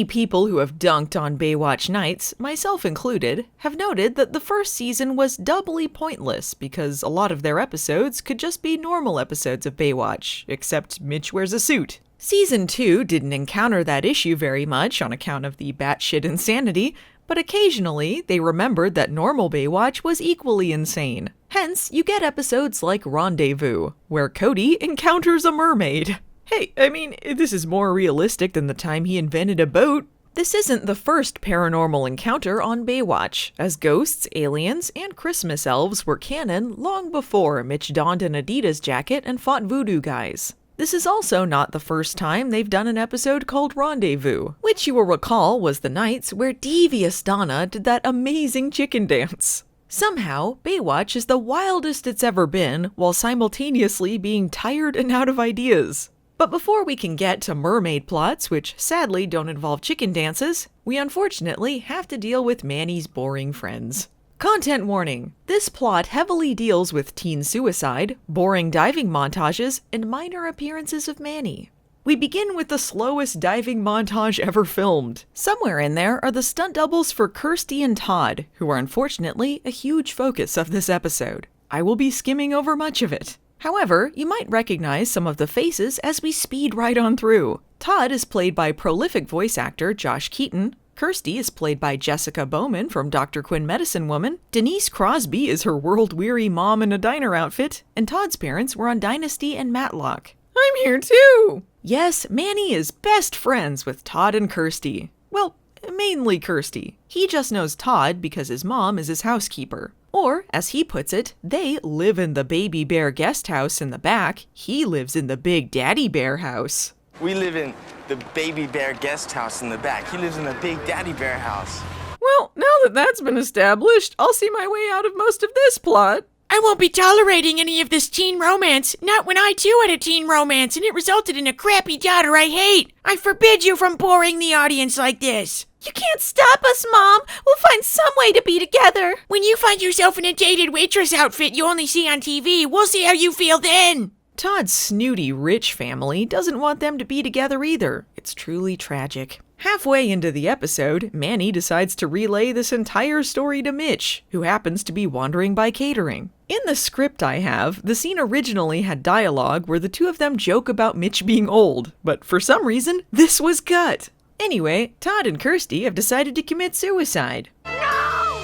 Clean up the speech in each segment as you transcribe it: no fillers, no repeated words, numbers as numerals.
Many people who have dunked on Baywatch nights, myself included, have noted that the first season was doubly pointless because a lot of their episodes could just be normal episodes of Baywatch, except Mitch wears a suit. Season 2 didn't encounter that issue very much on account of the batshit insanity, but occasionally they remembered that normal Baywatch was equally insane. Hence, you get episodes like Rendezvous, where Cody encounters a mermaid. Hey, I mean, this is more realistic than the time he invented a boat. This isn't the first paranormal encounter on Baywatch, as ghosts, aliens, and Christmas elves were canon long before Mitch donned an Adidas jacket and fought voodoo guys. This is also not the first time they've done an episode called Rendezvous, which you will recall was the nights where devious Donna did that amazing chicken dance. Somehow, Baywatch is the wildest it's ever been, while simultaneously being tired and out of ideas. But before we can get to mermaid plots, which sadly don't involve chicken dances, we unfortunately have to deal with Manny's boring friends. Content warning: this plot heavily deals with teen suicide, boring diving montages, and minor appearances of Manny. We begin with the slowest diving montage ever filmed. Somewhere in there are the stunt doubles for Kirsty and Todd, who are unfortunately a huge focus of this episode. I will be skimming over much of it. However, you might recognize some of the faces as we speed right on through. Todd is played by prolific voice actor Josh Keaton. Kirsty is played by Jessica Bowman from Dr. Quinn Medicine Woman. Denise Crosby is her world-weary mom in a diner outfit. And Todd's parents were on Dynasty and Matlock. I'm here too! Yes, Manny is best friends with Todd and Kirsty. Well, mainly Kirsty. He just knows Todd because his mom is his housekeeper. Or, as he puts it, they live in the baby bear guest house in the back. He lives in the big daddy bear house. We live in the baby bear guest house in the back. He lives in the big daddy bear house. Well, now that that's been established, I'll see my way out of most of this plot. I won't be tolerating any of this teen romance, not when I too had a teen romance and it resulted in a crappy daughter I hate. I forbid you from boring the audience like this. You can't stop us, Mom. We'll find some way to be together. When you find yourself in a dated waitress outfit you only see on TV, we'll see how you feel then. Todd's snooty rich family doesn't want them to be together either. It's truly tragic. Halfway into the episode, Manny decides to relay this entire story to Mitch, who happens to be wandering by catering. In the script I have, the scene originally had dialogue where the two of them joke about Mitch being old, but for some reason, this was cut. Anyway, Todd and Kirsty have decided to commit suicide. No!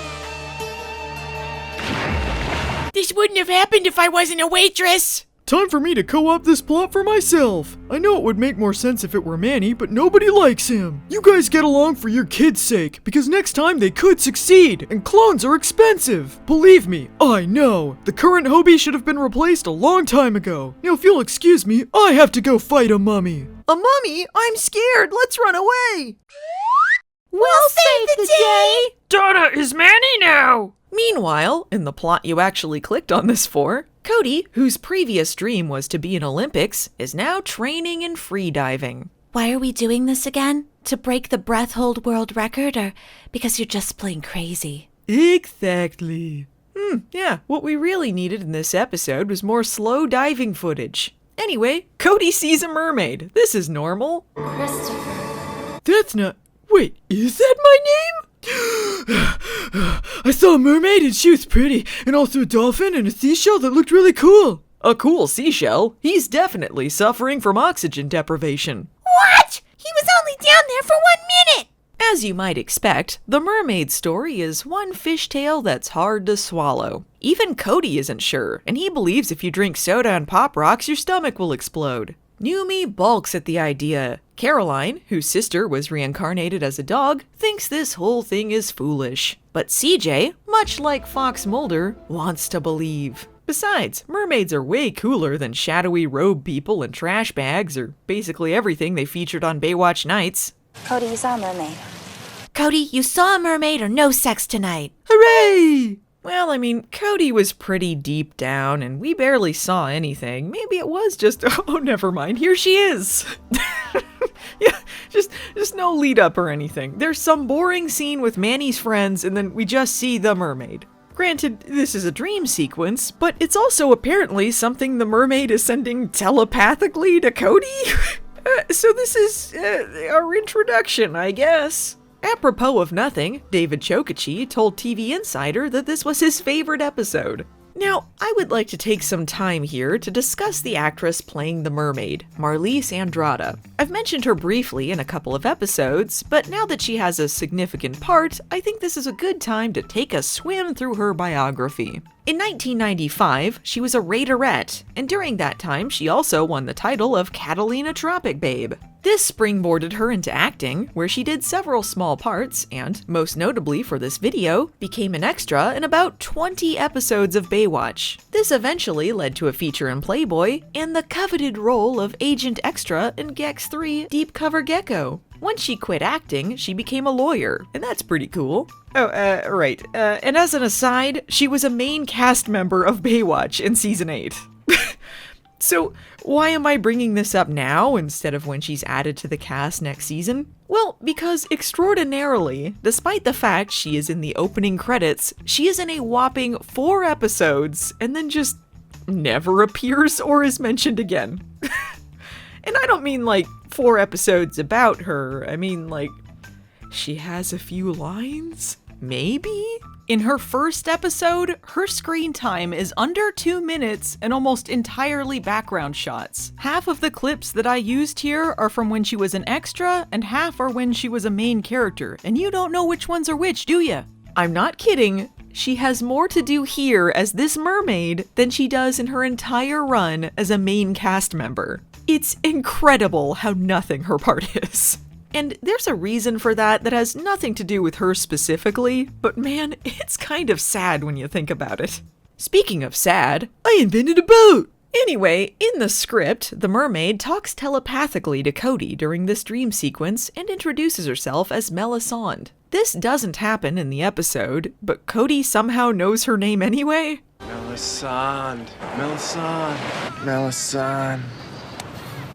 This wouldn't have happened if I wasn't a waitress. Time for me to co-op this plot for myself. I know it would make more sense if it were Manny, but nobody likes him. You guys get along for your kids' sake, because next time they could succeed, and clones are expensive. Believe me, I know. The current Hobie should have been replaced a long time ago. Now if you'll excuse me, I have to go fight a mummy. A mummy? I'm scared. Let's run away. We'll save the day! Donna is Manny now! Meanwhile, in the plot you actually clicked on this for, Cody, whose previous dream was to be in Olympics, is now training in freediving. Why are we doing this again? To break the breath hold world record, or because you're just plain crazy? Exactly. Yeah, what we really needed in this episode was more slow diving footage. Anyway, Cody sees a mermaid. This is normal. Christopher. That's not... Wait, is that my name? I saw a mermaid and she was pretty, and also a dolphin and a seashell that looked really cool. A cool seashell? He's definitely suffering from oxygen deprivation. What? He was only down there for 1 minute! As you might expect, the mermaid story is one fishtail that's hard to swallow. Even Cody isn't sure, and he believes if you drink soda and Pop Rocks, your stomach will explode. Newman balks at the idea. Caroline, whose sister was reincarnated as a dog, thinks this whole thing is foolish. But CJ, much like Fox Mulder, wants to believe. Besides, mermaids are way cooler than shadowy robe people and trash bags, or basically everything they featured on Baywatch nights. Cody, you saw a mermaid. Cody, you saw a mermaid or no sex tonight? Hooray! Well, I mean, Cody was pretty deep down, and we barely saw anything. Maybe it was just, oh, never mind, here she is. Yeah, just no lead up or anything. There's some boring scene with Manny's friends, and then we just see the mermaid. Granted, this is a dream sequence, but it's also apparently something the mermaid is sending telepathically to Cody. So this is our introduction, I guess. Apropos of nothing, David Chokachi told TV Insider that this was his favorite episode. Now, I would like to take some time here to discuss the actress playing the mermaid, Marliece Andrada. I've mentioned her briefly in a couple of episodes, but now that she has a significant part, I think this is a good time to take a swim through her biography. In 1995, she was a Raiderette, and during that time she also won the title of Catalina Tropic Babe. This springboarded her into acting, where she did several small parts and, most notably for this video, became an extra in about 20 episodes of Baywatch. This eventually led to a feature in Playboy and the coveted role of Agent Extra in Gex 3 Deep Cover Gecko. Once she quit acting, she became a lawyer, and that's pretty cool. Right. And as an aside, she was a main cast member of Baywatch in Season 8. So, why am I bringing this up now instead of when she's added to the cast next season? Well, because extraordinarily, despite the fact she is in the opening credits, she is in a whopping 4 episodes and then just never appears or is mentioned again. And I don't mean like 4 episodes about her, I mean like she has a few lines? Maybe? In her first episode, her screen time is under 2 minutes and almost entirely background shots. Half of the clips that I used here are from when she was an extra, and half are when she was a main character, and you don't know which ones are which, do ya? I'm not kidding. She has more to do here as this mermaid than she does in her entire run as a main cast member. It's incredible how nothing her part is. And there's a reason for that has nothing to do with her specifically, but man, it's kind of sad when you think about it. Speaking of sad, I invented a boat! Anyway, in the script, the mermaid talks telepathically to Cody during this dream sequence and introduces herself as Melisande. This doesn't happen in the episode, but Cody somehow knows her name anyway. Melisande.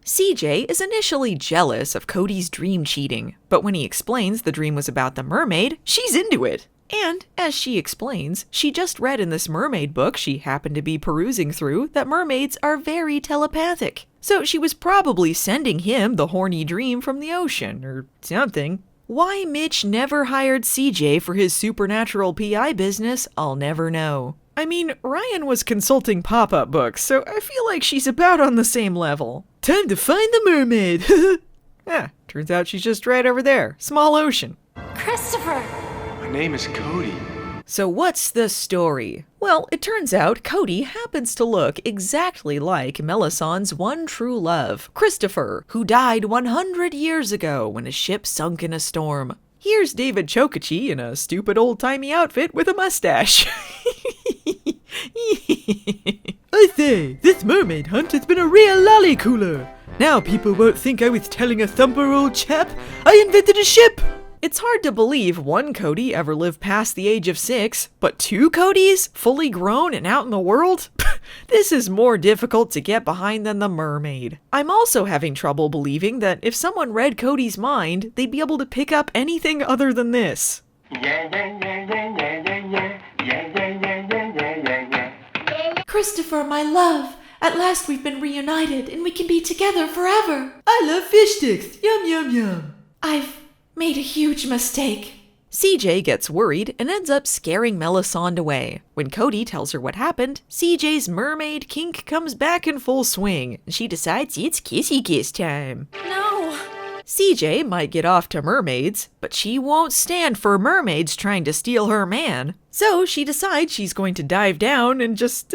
CJ is initially jealous of Cody's dream cheating, but when he explains the dream was about the mermaid, she's into it. And, as she explains, she just read in this mermaid book she happened to be perusing through that mermaids are very telepathic. So she was probably sending him the horny dream from the ocean, or something. Why Mitch never hired CJ for his supernatural PI business, I'll never know. I mean, Ryan was consulting pop-up books, so I feel like she's about on the same level. Time to find the mermaid! Turns out she's just right over there. Small ocean. Christopher! My name is Cody. So what's the story? Well, it turns out Cody happens to look exactly like Melisande's one true love, Christopher, who died 100 years ago when a ship sunk in a storm. Here's David Chokachi in a stupid old-timey outfit with a mustache. I say, this mermaid hunt has been a real lolly-cooler. Now people won't think I was telling a thumper old chap. I invented a ship! It's hard to believe one Cody ever lived past the age of 6, but 2 Codys, fully grown and out in the world? This is more difficult to get behind than the mermaid. I'm also having trouble believing that if someone read Cody's mind, they'd be able to pick up anything other than this. Christopher, my love, at last we've been reunited and we can be together forever. I love fish sticks. Yum, yum, yum. I've made a huge mistake. CJ gets worried and ends up scaring Melisande away. When Cody tells her what happened, CJ's mermaid kink comes back in full swing. She decides it's kissy kiss time. No. CJ might get off to mermaids, but she won't stand for mermaids trying to steal her man. So she decides she's going to dive down and just,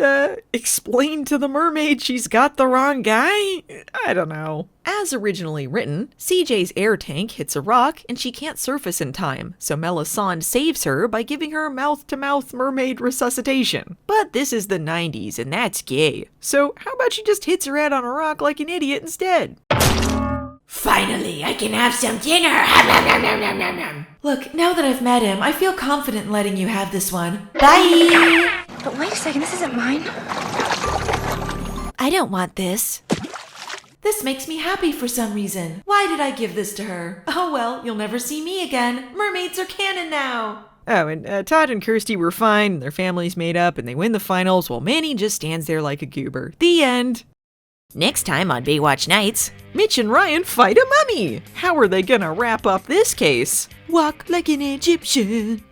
explain to the mermaid she's got the wrong guy? I don't know. As originally written, CJ's air tank hits a rock and she can't surface in time, so Melisande saves her by giving her mouth-to-mouth mermaid resuscitation. But this is the 90s and that's gay. So how about she just hits her head on a rock like an idiot instead? Finally, I can have some dinner. Look, now that I've met him, I feel confident in letting you have this one. Bye! But wait a second, this isn't mine. I don't want this. This makes me happy for some reason. Why did I give this to her? Oh well, you'll never see me again. Mermaids are canon now. Oh, and Todd and Kirsty were fine, and their families made up, and they win the finals, while Manny just stands there like a goober. The end. Next time on Baywatch Nights. Mitch and Ryan fight a mummy. How are they gonna wrap up this case? Walk like an Egyptian.